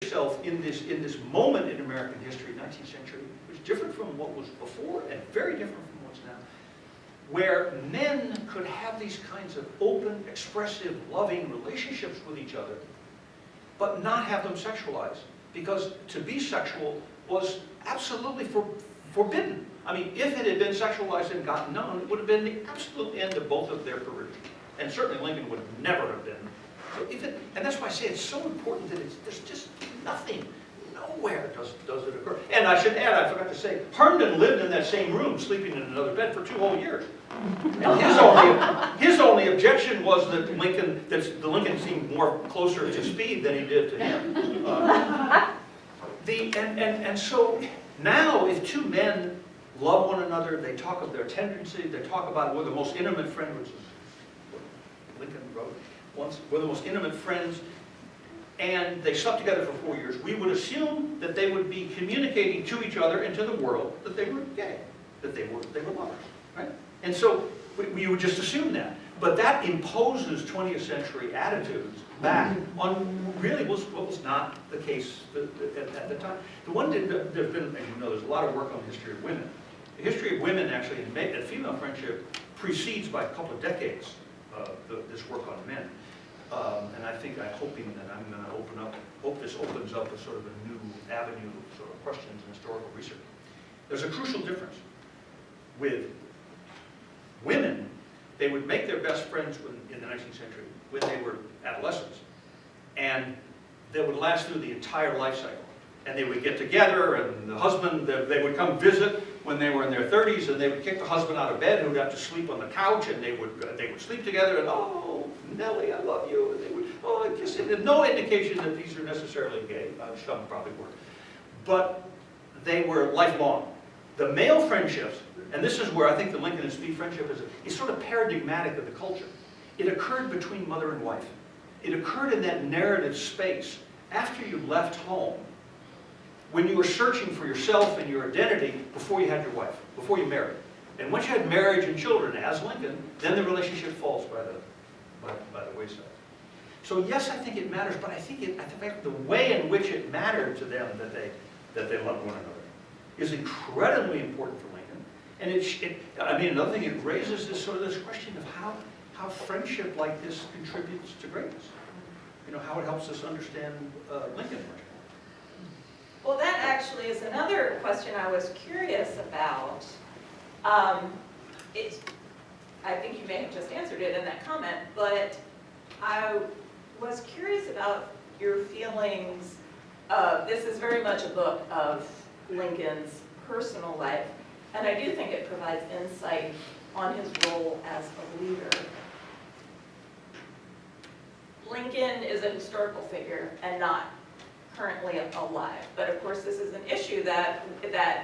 yourself in this moment in American history, 19th century, which is different from what was before and very different from what's now, where men could have these kinds of open, expressive, loving relationships with each other, but not have them sexualized. Because to be sexual was absolutely forbidden. I mean, if it had been sexualized and gotten known, it would have been the absolute end of both of their careers. And certainly Lincoln would never have been. So and that's why I say it's so important that there's just nothing, nowhere does it occur. And I should add, I forgot to say, Herndon lived in that same room, sleeping in another bed for 2 whole years. And his only objection was that the Lincoln seemed more closer to Speed than he did to him. And so now, if two men love one another, they talk of their tendency, they talk about we're the most intimate friends, which is what Lincoln wrote once, we're the most intimate friends, and they slept together for 4 years, we would assume that they would be communicating to each other and to the world that they were gay, that they were lovers, right? And so we would just assume that. But that imposes 20th century attitudes back on really what was not the case at the time. There's been, as you know, there's a lot of work on the history of women. The history of women actually, and female friendship, precedes by a couple of decades this work on men. And I'm hoping that I'm going to hope this opens up a sort of a new avenue of sort of questions and historical research. There's a crucial difference with women. They would make their best friends in the 19th century when they were adolescents. And they would last through the entire life cycle. And they would get together, and the husband, they would come visit when they were in their 30s, and they would kick the husband out of bed, who would have to sleep on the couch, and they would sleep together, and oh, Nellie, I love you, and they would, oh, I kiss him. There's no indication that these are necessarily gay. Some probably were. But they were lifelong. The male friendships, and this is where I think the Lincoln and Speed friendship is sort of paradigmatic of the culture. It occurred between mother and wife. It occurred in that narrative space after you left home, when you were searching for yourself and your identity before you had your wife, before you married. And once you had marriage and children, as Lincoln, then the relationship falls by the wayside. So yes, I think it matters, but I think the way in which it mattered to them that they loved one another is incredibly important for Lincoln. And I mean, another thing, it raises this question of how friendship like this contributes to greatness. You know, how it helps us understand Lincoln much more. Well, that actually is another question I was curious about. I think you may have just answered it in that comment, but I was curious about your feelings. This is very much a book of Lincoln's personal life, and I do think it provides insight on his role as a leader. Lincoln is a historical figure and not currently alive, but of course this is an issue that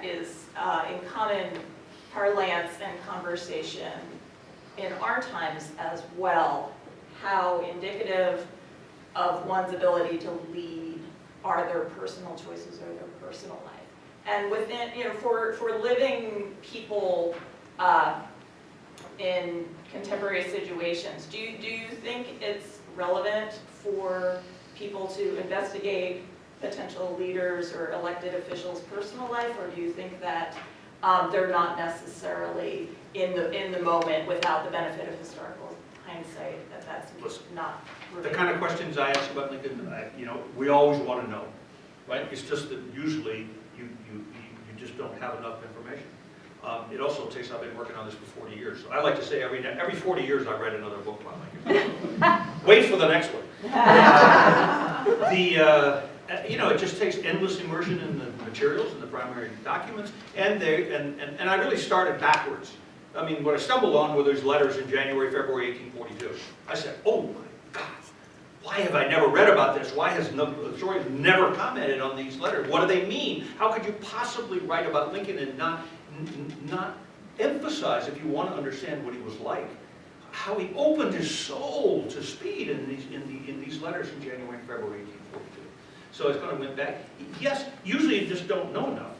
is in common parlance and conversation in our times as well. How indicative of one's ability to lead are their personal choices or their personal life. And within, for living people in contemporary situations, do you think it's relevant for people to investigate potential leaders or elected officials' personal life, or do you think that they're not necessarily in the moment without the benefit of historical hindsight, that's not the kind of questions I ask about Lincoln, we always want to know, right? It's just that usually you just don't have enough information. It also takes, I've been working on this for 40 years. So I like to say every 40 years I write another book about Lincoln. Wait for the next one. It just takes endless immersion in the materials and the primary documents, and I really started backwards. I mean, what I stumbled on were those letters in January, February 1842. I said, oh my God, why have I never read about this? Why has the historians never commented on these letters? What do they mean? How could you possibly write about Lincoln and not emphasize, if you want to understand what he was like, how he opened his soul to Speed in these letters in January and February 1842. So it's going to went back. Yes, usually you just don't know enough.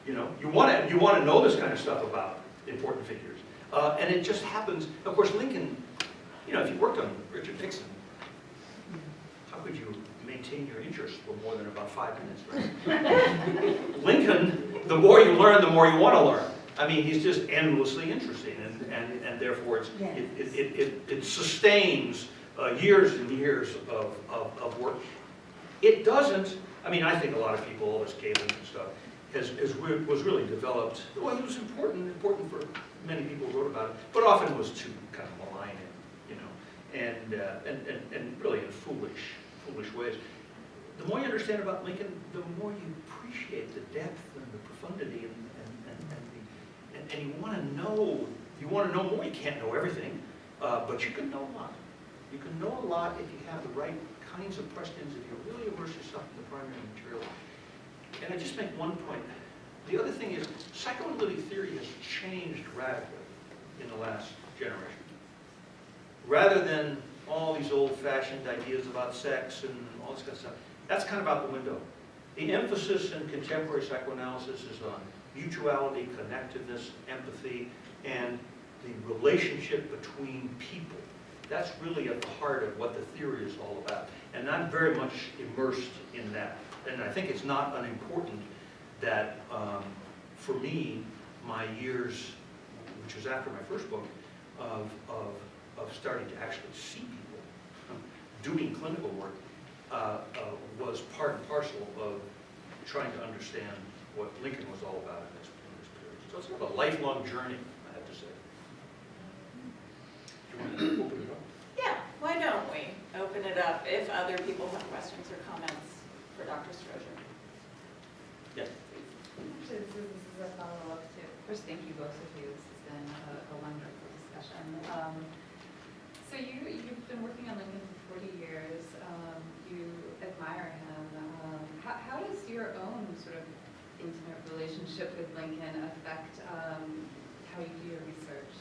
You want to know this kind of stuff about important figures, and it just happens. Of course, Lincoln. If you worked on Richard Nixon, how could you maintain maintain your interest for more than about 5 minutes, right? Lincoln, the more you learn, the more you want to learn. I mean, he's just endlessly interesting, and therefore it sustains years and years of work. It doesn't, I mean, I think a lot of people, all this Galen and stuff, was really developed, well, it was important for many people who wrote about it, but often was to kind of malign it, you know, and really in foolish ways. The more you understand about Lincoln, the more you appreciate the depth and the profundity and you want to know more. You can't know everything, but you can know a lot. You can know a lot if you have the right kinds of questions, if you really immerse yourself in the primary material. And I just make one point. The other thing is, psychoanalytic theory has changed radically in the last generation. Rather than all these old-fashioned ideas about sex and all this kind of stuff, that's kind of out the window. The emphasis in contemporary psychoanalysis is on mutuality, connectedness, empathy, and the relationship between people. That's really at the heart of what the theory is all about. And I'm very much immersed in that. And I think it's not unimportant that, for me, my years, which was after my first book, of starting to actually see people doing clinical work, was part and parcel of trying to understand what Lincoln was all about in this period. So it's sort of a lifelong journey, I have to say. Do you want to open it up? Yeah, why don't we open it up if other people have questions or comments for Dr. Strozier? Yes. Actually, this is a follow-up to, first, thank you both of you. This has been a wonderful discussion. So you've been working on Lincoln for 40 years. You admire him. How does your own sort of intimate relationship with Lincoln affect how you do your research?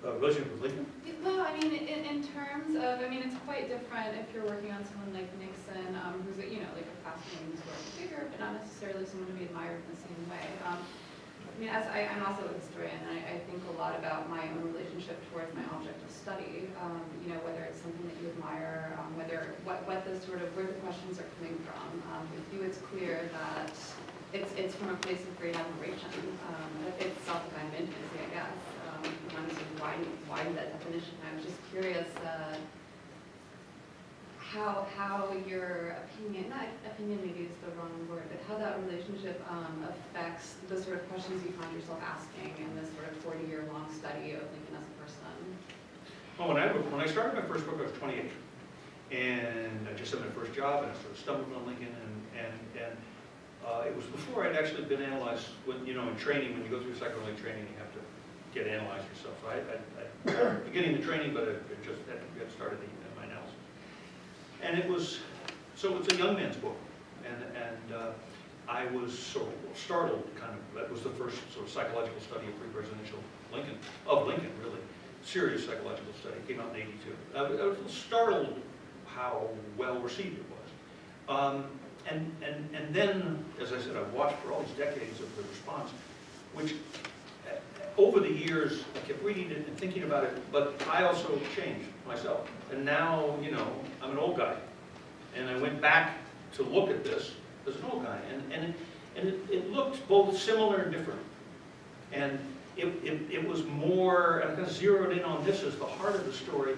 Relationship with Lincoln? Well, I mean, in terms of, I mean, it's quite different if you're working on someone like Nixon, who's a, like a fascinating historical figure, but not necessarily someone to be admired in the same way. I mean, I'm also a historian, and I think a lot about my own relationship towards my object of study. Whether it's something that you admire, what the sort of, where the questions are coming from. With you, it's clear that it's from a place of great admiration. It's also kind of intimacy, I guess. Honestly, why that definition? I was just curious how your opinion, not opinion maybe is the wrong word, but how that relationship affects the sort of questions you find yourself asking in this sort of 40-year-long study of Lincoln as a person. Well, when I started my first book, I was 28, and I just had my first job, and I sort of stumbled on Lincoln, and it was before I'd actually been analyzed. When, in training, when you go through psychoanalytic training, you have to get analyzed yourself. So I started beginning the training, but it just had started my analysis. And it's a young man's book, and I was sort of startled, kind of. That was the first sort of psychological study of pre-presidential Lincoln, really. Serious psychological study, came out in '82. I was startled how well received it was. And then, as I said, I've watched for all these decades of the response, which over the years, I kept reading it and thinking about it, but I also changed myself. And now, I'm an old guy. And I went back to look at this as an old guy. And it looked both similar and different. And it was more, and I kind of zeroed in on this as the heart of the story,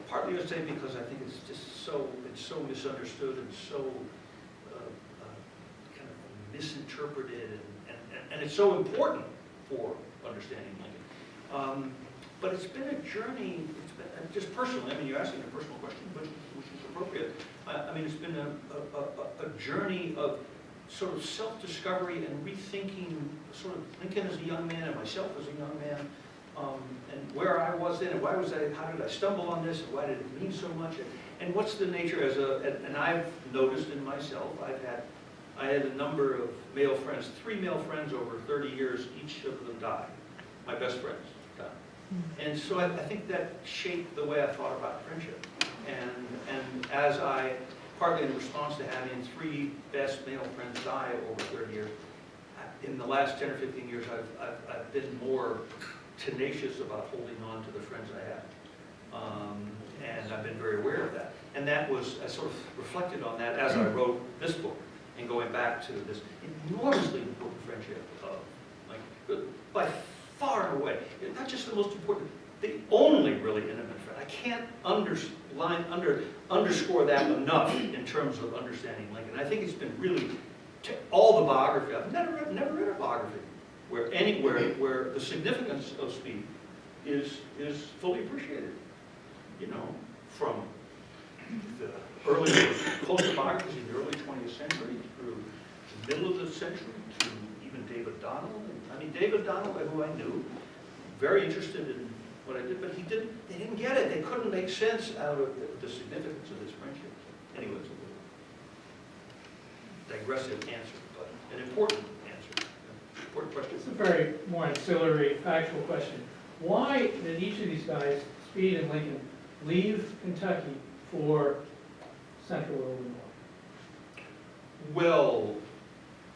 partly I would say because I think it's just so misunderstood and so kind of misinterpreted, and it's so important for understanding Lincoln. But it's been a journey, just personally, I mean, you're asking a personal question, which is appropriate. I mean, it's been a journey of sort of self-discovery and rethinking sort of Lincoln as a young man and myself as a young man, and where I was then, and how did I stumble on this, and why did it mean so much, and what's the nature and I've noticed in myself, I had a number of male friends, 3 male friends over 30 years, each of them died. My best friends died. And so I think that shaped the way I thought about friendship. And as partly in response to having 3 best male friends die over 30 years, in the last 10 or 15 years, I've been more tenacious about holding on to the friends I have. And I've been very aware of that. And that was, I sort of reflected on that as I wrote this book, and going back to this enormously important friendship of, like, by far and away, not just the most important, the only really intimate friend. I can't underscore that enough in terms of understanding Lincoln. I think it's been really, all the biography, I've never read a biography where the significance of Speed is fully appreciated. You know, from the early postal biographies in the early 20th century through the middle of the century to even David Donnell. I mean, David Donnell, who I knew, very interested in what I did, but they didn't get it. They couldn't make sense out of the significance of this friendship. Anyway, it's a little digressive answer, but an important answer. Important question. It's a very more ancillary, factual question. Why did each of these guys, Speed and Lincoln, leave Kentucky for Central Illinois? Well,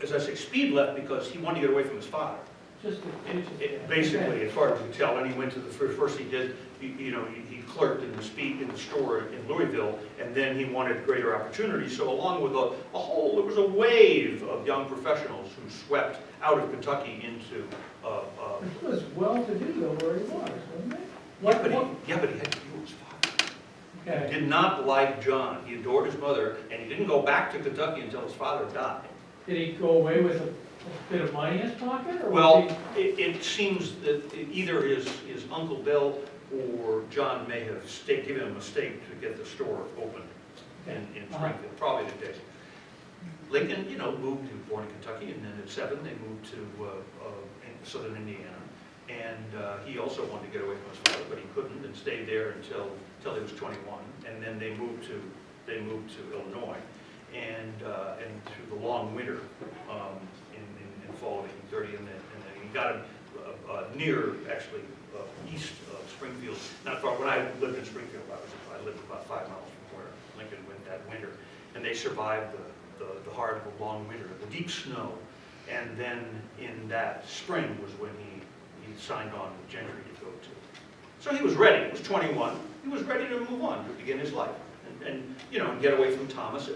as I say, Speed left because he wanted to get away from his father. Just Basically, as far as you tell, and he went to the first he did, he clerked in the store in Louisville, and then he wanted greater opportunities. So along with there was a wave of young professionals who swept out of Kentucky into. He was well-to-do though where he was, wasn't he? Yeah, but he had to deal with his father. Okay. He did not like John. He adored his mother, and he didn't go back to Kentucky until his father died. Did he go away with a bit of money in his pocket? Or Well, was he... it seems that either his Uncle Bill or John may have given him a stake to get the store open in Springfield, probably the case. Lincoln, moved, he was born in Kentucky, and then at 7 they moved to southern Indiana. And he also wanted to get away from his father, but he couldn't, and stayed there until he was 21. And then they moved to Illinois, and through the long winter in fall of 1830, and then he got him near, actually, east of Springfield. Not far. When I lived in Springfield, I lived about 5 miles from where Lincoln went that winter, and they survived the hard, long winter, the deep snow. And then in that spring was when he signed on with Gentry to go to. So he was ready. He was 21. He was ready to move on, to begin his life, and get away from Thomas.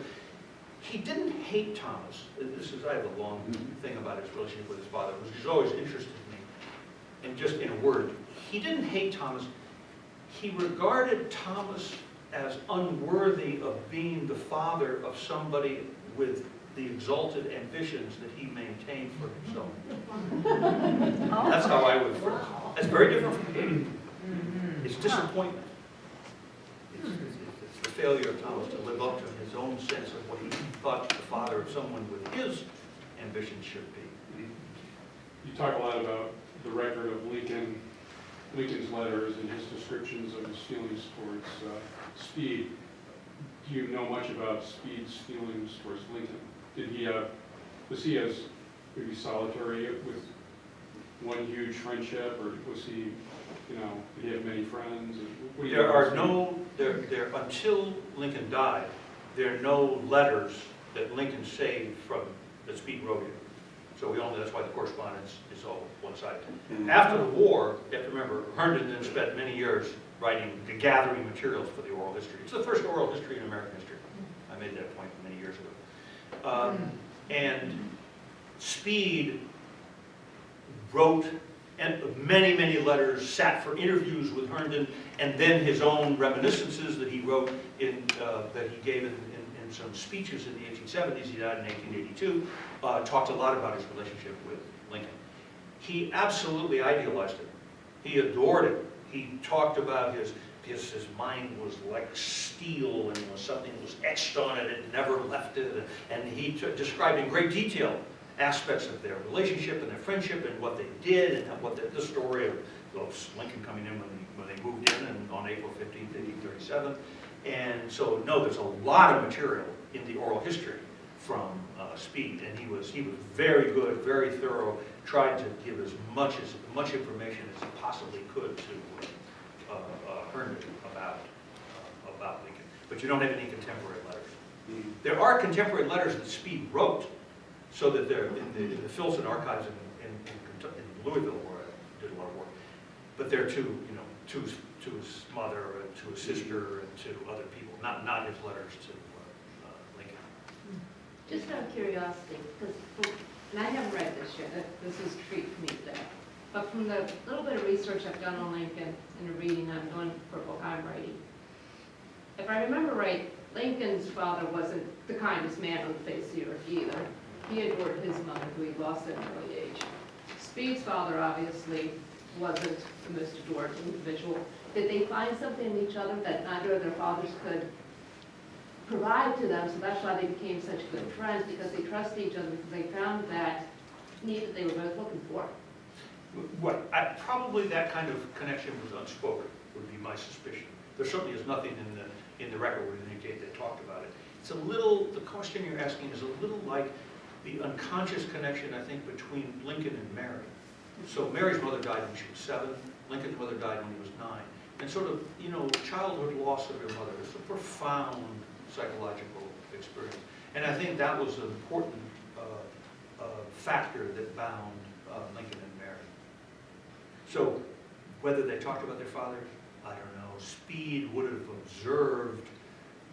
He didn't hate Thomas. I have a long thing about his relationship with his father, which has always interested me. And just in a word, he didn't hate Thomas. He regarded Thomas as unworthy of being the father of somebody with the exalted ambitions that he maintained for himself. That's how I would phrase it. That's very different from hating. It's disappointment. It's the failure of Thomas to live up to his own sense of what he thought the father of someone with his ambitions should be. You talk a lot about the record of Lincoln's letters and his descriptions of his feelings towards Speed. Do you know much about Speed's feelings towards Lincoln? Was he as maybe solitary with one huge friendship, or was he, did he have many friends? Until Lincoln died, there are no letters that Lincoln saved that Speed wrote him. So that's why the correspondence is all one-sided. After the war, you have to remember, Herndon then spent many years gathering materials for the oral history. It's the first oral history in American history. I made that point many years ago. And Speed wrote many, many letters, sat for interviews with Herndon, and then his own reminiscences that he wrote that he gave in some speeches in the 1870s. He died in 1882. Talked a lot about his relationship with Lincoln. He absolutely idealized him. He adored him. He talked about his mind was like steel, and something was etched on it, it never left it. And he described in great detail aspects of their relationship and their friendship and what they did, and what the story of Lincoln coming in when they moved in and on April 15th, 1837. And so, there's a lot of material in the oral history from Speed, and he was very good, very thorough, tried to give as much information as he possibly could to Herndon about Lincoln. But you don't have any contemporary letters. There are contemporary letters that Speed wrote, so that they're in the Filson archives in Louisville, where I did a lot of work. But they're too to his mother and to his sister and to other people, not his letters to Lincoln. Just out of curiosity, because, and I haven't read this yet, this is a treat for me today, but from the little bit of research I've done on Lincoln and the reading I'm doing for a book I'm writing, if I remember right, Lincoln's father wasn't the kindest man on the face of the earth either. He adored his mother, who he lost at an early age. Speed's father obviously wasn't the most adored individual. Did they find something in each other that neither of their fathers could provide to them, so that's why they became such good friends, because they trusted each other, because they found that need that they were both looking for? Probably that kind of connection was unspoken, would be my suspicion. There certainly is nothing in the record where they indicate they talked about it. It's a little, the question you're asking is a little like the unconscious connection, I think, between Lincoln and Mary. So Mary's mother died when she was 7, Lincoln's mother died when he was 9. And sort of, childhood loss of your mother is a profound psychological experience. And I think that was an important factor that bound Lincoln and Mary. So whether they talked about their father, I don't know. Speed would have observed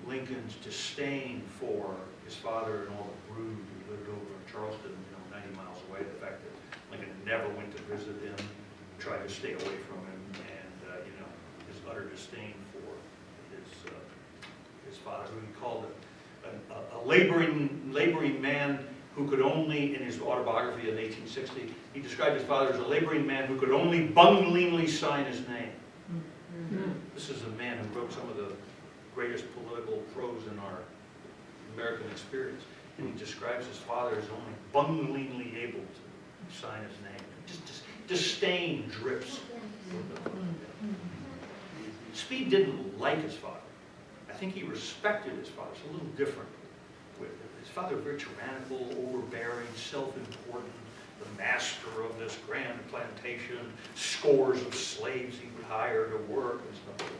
Lincoln's disdain for his father and all the brood who lived over in Charleston, 90 miles away. The fact that Lincoln never went to visit him, tried to stay away from him, and his utter disdain for his father, who he called a laboring man who could only, in his autobiography in 1860, he described his father as a laboring man who could only bunglingly sign his name. This is a man who wrote some of the greatest political prose in our American experience. And he describes his father as only bunglingly able to sign his name. Just disdain drips. Speed didn't like his father. I think he respected his father. It's a little different with him. His father was very tyrannical, overbearing, self-important, the master of this grand plantation, scores of slaves he would hire to work and stuff like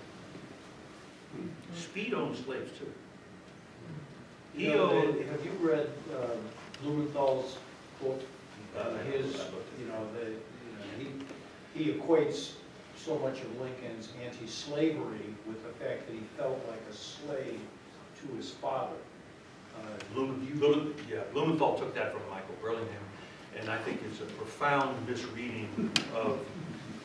that. Speed owned slaves too. Have you read Blumenthal's book? He equates so much of Lincoln's anti-slavery with the fact that he felt like a slave to his father. Blumenthal took that from Michael Burlingham, and I think it's a profound misreading of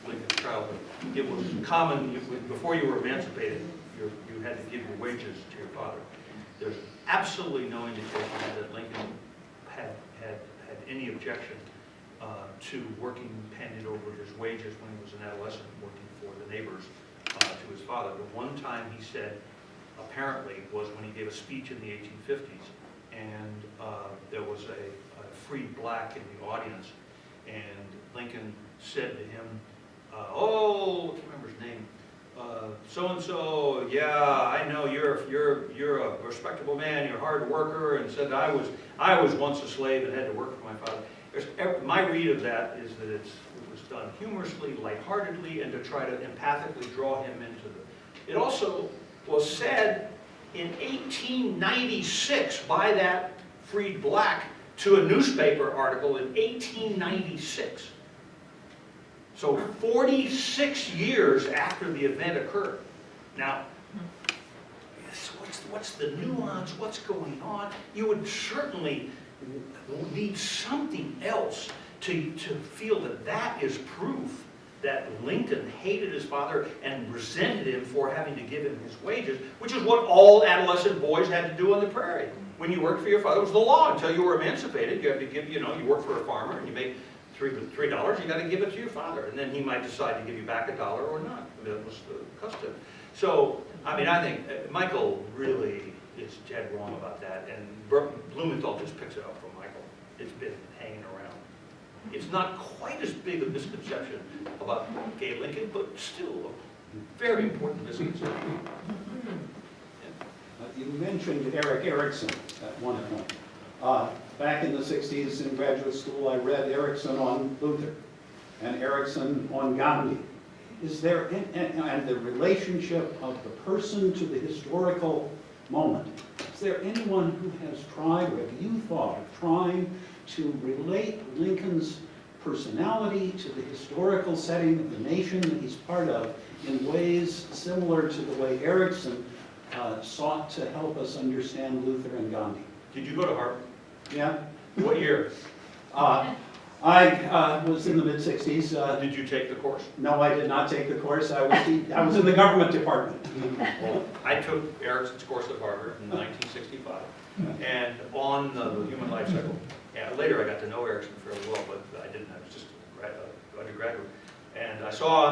Lincoln's childhood. It was common, before you were emancipated, you had to give your wages to your father. There's absolutely no indication that Lincoln had any objection to working handed over his wages when he was an adolescent, working for the neighbors to his father. The one time he said, apparently, was when he gave a speech in the 1850s, and there was a freed black in the audience, and Lincoln said to him, I can't remember his name, so-and-so, yeah, I know you're a respectable man, you're a hard worker, and said, I was once a slave and had to work for my father. My read of that is that it was done humorously, lightheartedly, and to try to empathically draw him into the... It also was said in 1896 by that freed black to a newspaper article in 1896. So 46 years after the event occurred. Now, what's the nuance? What's going on? You would certainly need something else to feel that is proof that Lincoln hated his father and resented him for having to give him his wages, which is what all adolescent boys had to do on the prairie. When you worked for your father, it was the law. Until you were emancipated, you had to give, you work for a farmer and you make $3, you got to give it to your father. And then he might decide to give you back $1 or not. That was the custom. So, I think Michael really is dead wrong about that. And Blumenthal just picks it up from Michael. It's been hanging around. It's not quite as big a misconception about gay Lincoln, but still a very important misconception. You mentioned Eric Erikson at one point. Back in the 60s in graduate school, I read Erikson on Luther and Erikson on Gandhi. Is there, and the relationship of the person to the historical moment, is there anyone who has tried, or have you thought of trying to relate Lincoln's personality, to the historical setting of the nation that he's part of, in ways similar to the way Erickson sought to help us understand Luther and Gandhi. Did you go to Harvard? Yeah? What year? I was in the mid-60s. Did you take the course? No, I did not take the course. I was in the government department. Well, I took Erickson's course at Harvard in 1965, and on the human life cycle. Yeah, later I got to know Erickson fairly well, but I didn't. I was just an undergraduate, and I saw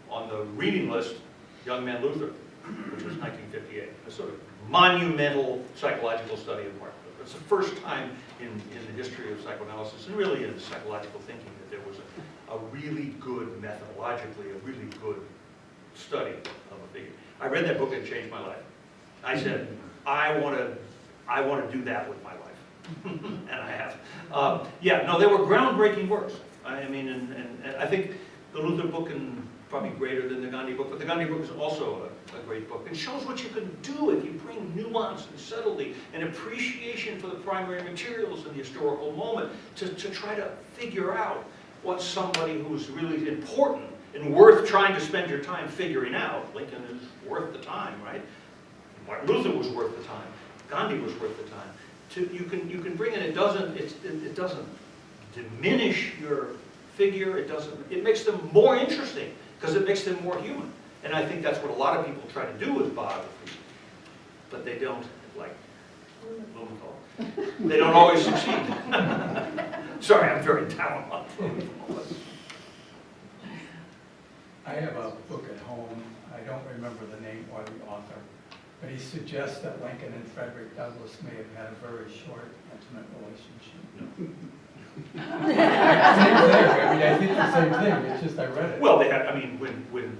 on the reading list Young Man Luther, which was 1958. A sort of monumental psychological study of Martin Luther. It's the first time in the history of psychoanalysis and really in psychological thinking that there was a really good, methodologically, a really good study of a figure. I read that book and it changed my life. I said, I want to do that with my life. And I have. Yeah, no, they were groundbreaking works. I mean, and I think the Luther book and probably greater than the Gandhi book, but the Gandhi book is also a great book. It shows what you can do if you bring nuance and subtlety and appreciation for the primary materials in the historical moment to try to figure out what somebody who's really important and worth trying to spend your time figuring out. Lincoln is worth the time, right? Martin Luther was worth the time. Gandhi was worth the time. You can bring in, it doesn't diminish your figure, it makes them more interesting because it makes them more human. And I think that's what a lot of people try to do with biography, but they don't, like Blumenthal. They don't always succeed. Sorry, I'm very down on Blumenthal. I have a book at home, I don't remember the name or the author, but he suggests that Lincoln and Frederick Douglass may have had a very short, intimate relationship. Same thing, I mean, I think the same thing, it's just I read it. Well, they had, I mean, when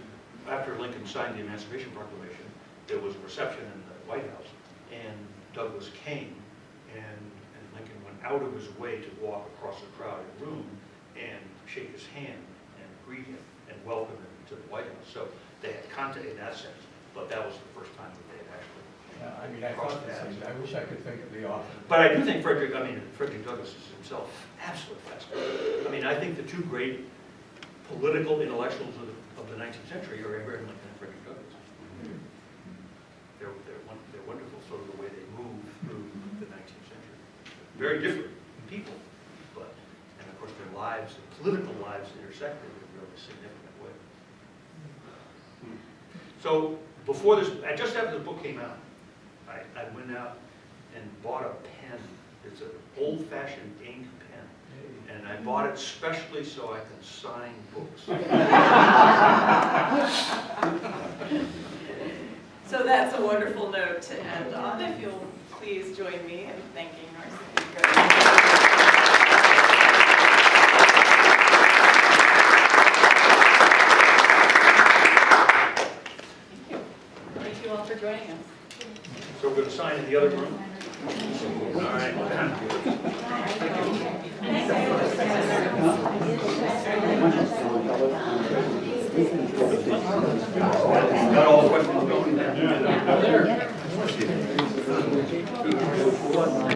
after Lincoln signed the Emancipation Proclamation, there was a reception in the White House, and Douglass came, and Lincoln went out of his way to walk across a crowded room and shake his hand and greet him and welcome him to the White House. So they had contact in that sense, but that was the first time that they had actually. Yeah, I mean, I thought the same, I wish I could think of the author. But I do think Frederick Douglass is himself absolutely fascinating. I mean, I think the two great political intellectuals of the 19th century are Abraham Lincoln and Frederick Douglass. They're wonderful, sort of the way they move through the 19th century. Very different people, but, and of course their lives, their political lives intersected in a really significant way. So before this, just after the book came out, I went out and bought a pen. It's an old-fashioned ink pen. And I bought it specially so I can sign books. So that's a wonderful note to end on. If you'll please join me in thanking our speaker. Thank you all for joining us. So we're going to sign in the other room? All right. Got all the questions going?